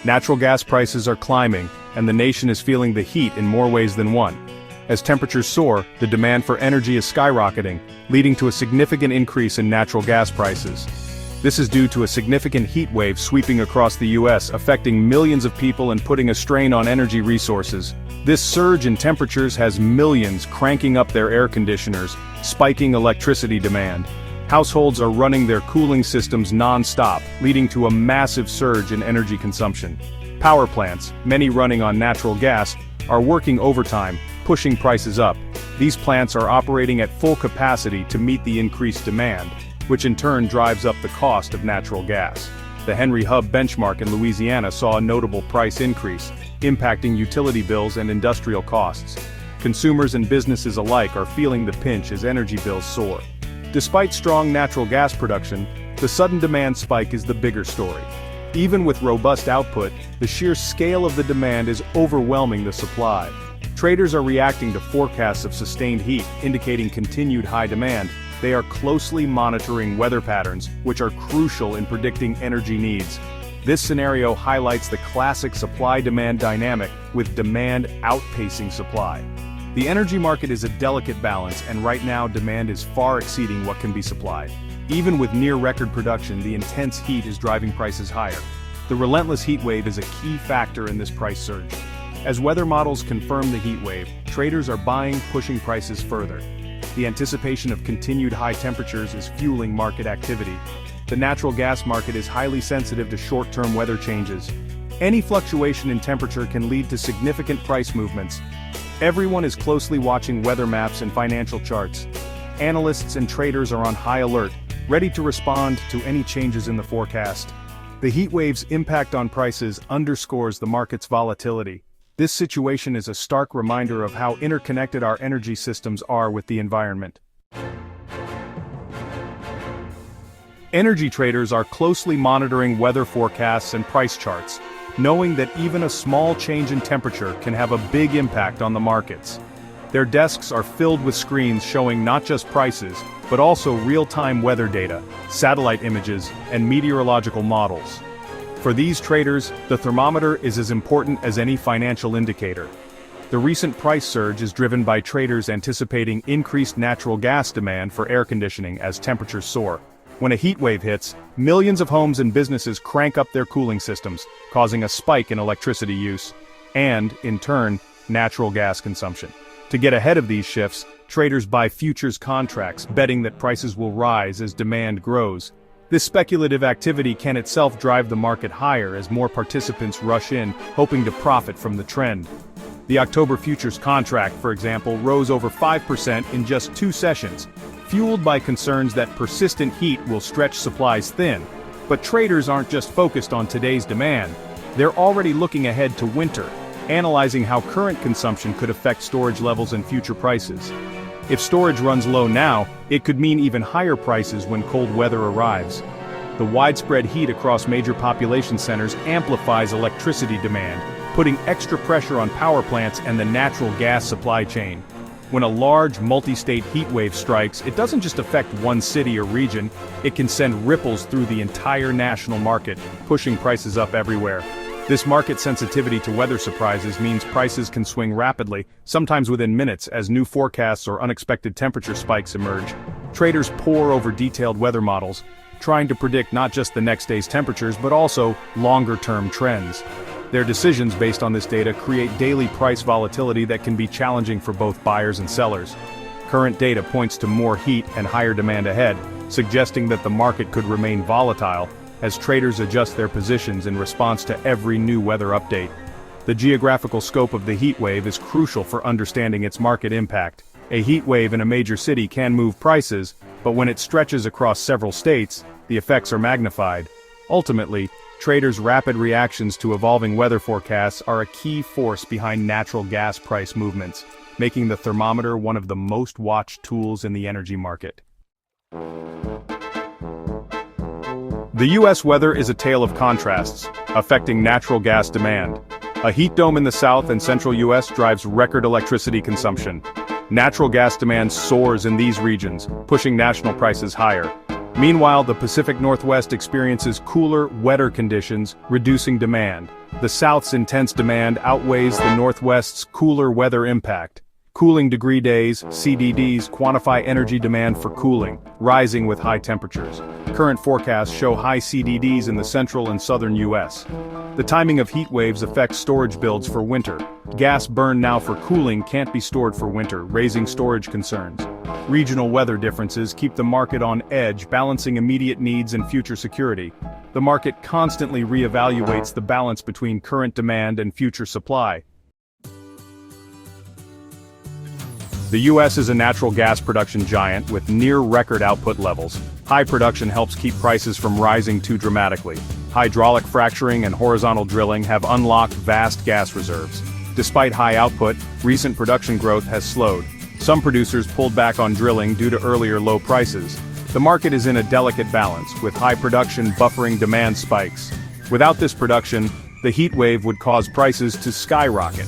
Natural gas prices are climbing, and the nation is feeling the heat in more ways than one. As temperatures soar, the demand for energy is skyrocketing, leading to a significant increase in natural gas prices. This is due to a significant heat wave sweeping across the US, affecting millions of people and putting a strain on energy resources. This surge in temperatures has millions cranking up their air conditioners, spiking electricity demand. Households are running their cooling systems non-stop, leading to a massive surge in energy consumption. Power plants, many running on natural gas, are working overtime, pushing prices up. These plants are operating at full capacity to meet the increased demand, which in turn drives up the cost of natural gas. The Henry Hub benchmark in Louisiana saw a notable price increase, impacting utility bills and industrial costs. Consumers and businesses alike are feeling the pinch as energy bills soar. Despite strong natural gas production, the sudden demand spike is the bigger story. Even with robust output, the sheer scale of the demand is overwhelming the supply. Traders are reacting to forecasts of sustained heat, indicating continued high demand. They are closely monitoring weather patterns, which are crucial in predicting energy needs. This scenario highlights the classic supply-demand dynamic, with demand outpacing supply. The energy market is a delicate balance, and right now demand is far exceeding what can be supplied. Even with near-record production, the intense heat is driving prices higher. The relentless heat wave is a key factor in this price surge. As weather models confirm the heat wave, traders are buying, pushing prices further. The anticipation of continued high temperatures is fueling market activity. The natural gas market is highly sensitive to short-term weather changes. Any fluctuation in temperature can lead to significant price movements. Everyone is closely watching weather maps and financial charts. Analysts and traders are on high alert, ready to respond to any changes in the forecast. The heat wave's impact on prices underscores the market's volatility. This situation is a stark reminder of how interconnected our energy systems are with the environment. Energy traders are closely monitoring weather forecasts and price charts, knowing that even a small change in temperature can have a big impact on the markets. Their desks are filled with screens showing not just prices, but also real-time weather data, satellite images, and meteorological models. For these traders, the thermometer is as important as any financial indicator. The recent price surge is driven by traders anticipating increased natural gas demand for air conditioning as temperatures soar. When a heat wave hits, millions of homes and businesses crank up their cooling systems, causing a spike in electricity use, and, in turn, natural gas consumption. To get ahead of these shifts, traders buy futures contracts, betting that prices will rise as demand grows. This speculative activity can itself drive the market higher as more participants rush in, hoping to profit from the trend. The October futures contract, for example, rose over 5% in just 2 sessions, fueled by concerns that persistent heat will stretch supplies thin. But traders aren't just focused on today's demand. They're already looking ahead to winter, analyzing how current consumption could affect storage levels and future prices. If storage runs low now, it could mean even higher prices when cold weather arrives. The widespread heat across major population centers amplifies electricity demand, putting extra pressure on power plants and the natural gas supply chain. When a large, multi-state heat wave strikes, it doesn't just affect one city or region, it can send ripples through the entire national market, pushing prices up everywhere. This market sensitivity to weather surprises means prices can swing rapidly, sometimes within minutes, as new forecasts or unexpected temperature spikes emerge. Traders pore over detailed weather models, trying to predict not just the next day's temperatures but also longer-term trends. Their decisions based on this data create daily price volatility that can be challenging for both buyers and sellers. Current data points to more heat and higher demand ahead, suggesting that the market could remain volatile as traders adjust their positions in response to every new weather update. The geographical scope of the heat wave is crucial for understanding its market impact. A heat wave in a major city can move prices, but when it stretches across several states, the effects are magnified. Ultimately, traders' rapid reactions to evolving weather forecasts are a key force behind natural gas price movements, making the thermometer one of the most watched tools in the energy market. The U.S. weather is a tale of contrasts, affecting natural gas demand. A heat dome in the south and central U.S. drives record electricity consumption. Natural gas demand soars in these regions, pushing national prices higher. Meanwhile, the Pacific Northwest experiences cooler, wetter conditions, reducing demand. the South's intense demand outweighs the Northwest's cooler weather impact. Cooling degree days, CDDs, quantify energy demand for cooling, rising with high temperatures. Current forecasts show high CDDs in the central and southern U.S. The timing of heat waves affects storage builds for winter. Gas burned now for cooling can't be stored for winter, raising storage concerns. Regional weather differences keep the market on edge, balancing immediate needs and future security. The market constantly reevaluates the balance between current demand and future supply. The U.S. is a natural gas production giant with near-record output levels. High production helps keep prices from rising too dramatically. Hydraulic fracturing and horizontal drilling have unlocked vast gas reserves. Despite high output, recent production growth has slowed. Some producers pulled back on drilling due to earlier low prices. The market is in a delicate balance, with high production buffering demand spikes. Without this production, the heat wave would cause prices to skyrocket.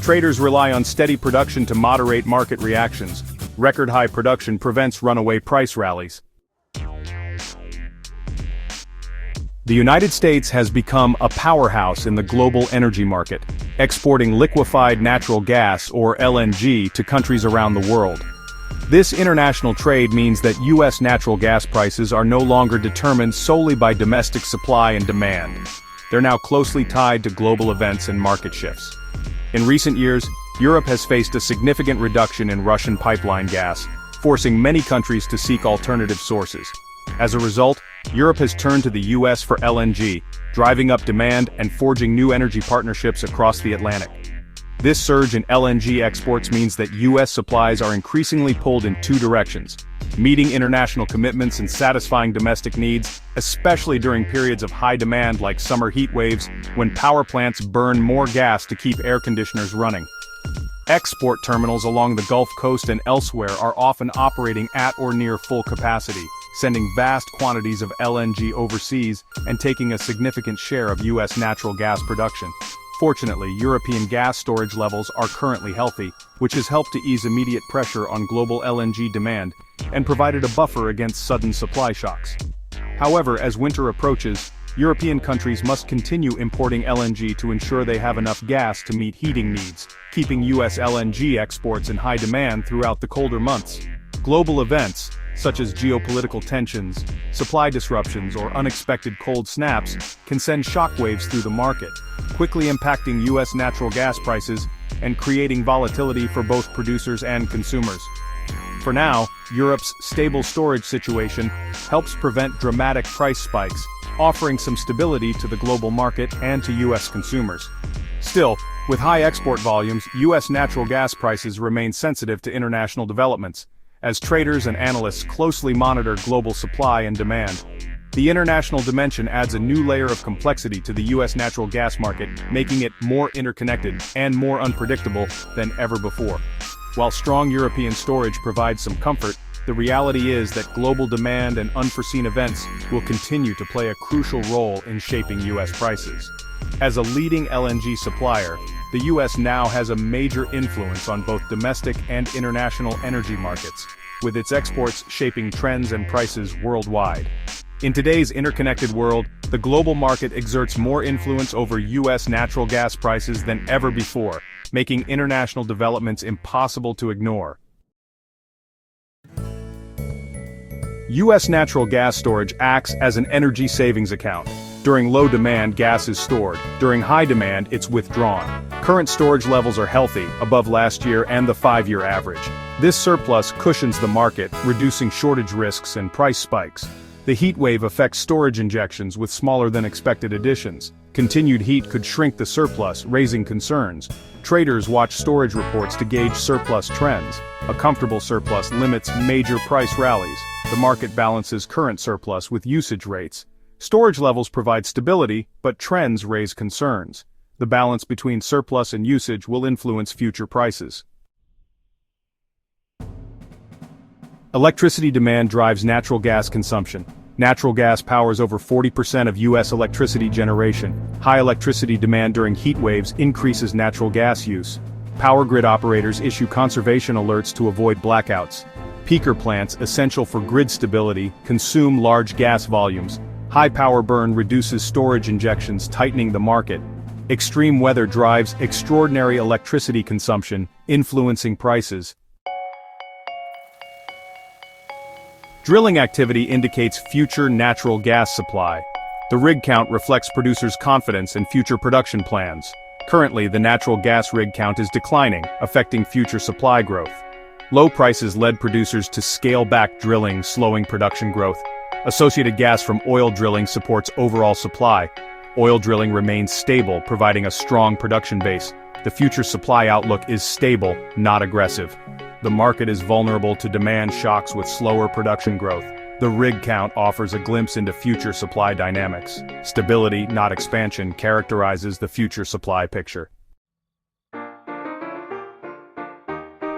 Traders rely on steady production to moderate market reactions. Record high production prevents runaway price rallies. The United States has become a powerhouse in the global energy market, exporting liquefied natural gas, or LNG, to countries around the world. This international trade means that U.S. natural gas prices are no longer determined solely by domestic supply and demand. They're now closely tied to global events and market shifts. In recent years, Europe has faced a significant reduction in Russian pipeline gas, forcing many countries to seek alternative sources. As a result, Europe has turned to the U.S. for LNG, driving up demand and forging new energy partnerships across the Atlantic. This surge in LNG exports means that U.S. supplies are increasingly pulled in two directions: meeting international commitments and satisfying domestic needs, especially during periods of high demand like summer heat waves, when power plants burn more gas to keep air conditioners running. Export terminals along the Gulf Coast and elsewhere are often operating at or near full capacity, sending vast quantities of LNG overseas and taking a significant share of U.S. natural gas production. Fortunately, European gas storage levels are currently healthy, which has helped to ease immediate pressure on global LNG demand and provided a buffer against sudden supply shocks. However, as winter approaches, European countries must continue importing LNG to ensure they have enough gas to meet heating needs, keeping U.S. LNG exports in high demand throughout the colder months. Global events, such as geopolitical tensions, supply disruptions, or unexpected cold snaps, can send shockwaves through the market, quickly impacting U.S. natural gas prices and creating volatility for both producers and consumers. For now, Europe's stable storage situation helps prevent dramatic price spikes, offering some stability to the global market and to U.S. consumers. Still, with high export volumes, U.S. natural gas prices remain sensitive to international developments, as traders and analysts closely monitor global supply and demand. The international dimension adds a new layer of complexity to the U.S. natural gas market, making it more interconnected and more unpredictable than ever before. While strong European storage provides some comfort, the reality is that global demand and unforeseen events will continue to play a crucial role in shaping U.S. prices. As a leading LNG supplier, the U.S. now has a major influence on both domestic and international energy markets, with its exports shaping trends and prices worldwide. In today's interconnected world, the global market exerts more influence over U.S. natural gas prices than ever before, making international developments impossible to ignore. U.S. natural gas storage acts as an energy savings account. During low demand, gas is stored. During high demand, it's withdrawn. Current storage levels are healthy, above last year and the 5-year average. This surplus cushions the market, reducing shortage risks and price spikes. The heat wave affects storage injections with smaller than expected additions. Continued heat could shrink the surplus, raising concerns. Traders watch storage reports to gauge surplus trends. A comfortable surplus limits major price rallies. The market balances current surplus with usage rates. Storage levels provide stability, but trends raise concerns. The balance between surplus and usage will influence future prices. Electricity demand drives natural gas consumption. Natural gas powers over 40% of U.S. electricity generation. High electricity demand during heat waves increases natural gas use. Power grid operators issue conservation alerts to avoid blackouts. Peaker plants, essential for grid stability, consume large gas volumes. High power burn reduces storage injections, tightening the market. Extreme weather drives extraordinary electricity consumption, influencing prices. Drilling activity indicates future natural gas supply. The rig count reflects producers' confidence in future production plans. Currently, the natural gas rig count is declining, affecting future supply growth. Low prices led producers to scale back drilling, slowing production growth. Associated gas from oil drilling supports overall supply. Oil drilling remains stable, providing a strong production base. The future supply outlook is stable, not aggressive. The market is vulnerable to demand shocks with slower production growth. The rig count offers a glimpse into future supply dynamics. Stability, not expansion, characterizes the future supply picture.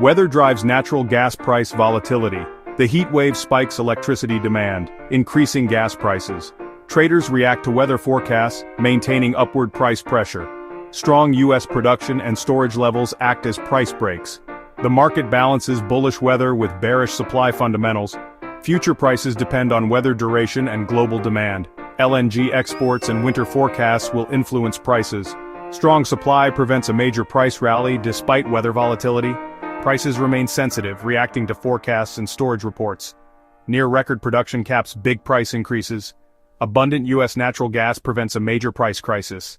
Weather drives natural gas price volatility. The heat wave spikes electricity demand, increasing gas prices. Traders react to weather forecasts, maintaining upward price pressure. Strong U.S. production and storage levels act as price breaks. The market balances bullish weather with bearish supply fundamentals. Future prices depend on weather duration and global demand. LNG exports and winter forecasts will influence prices. Strong supply prevents a major price rally despite weather volatility. Prices remain sensitive, reacting to forecasts and storage reports. Near-record production caps big price increases. Abundant U.S. natural gas prevents a major price crisis.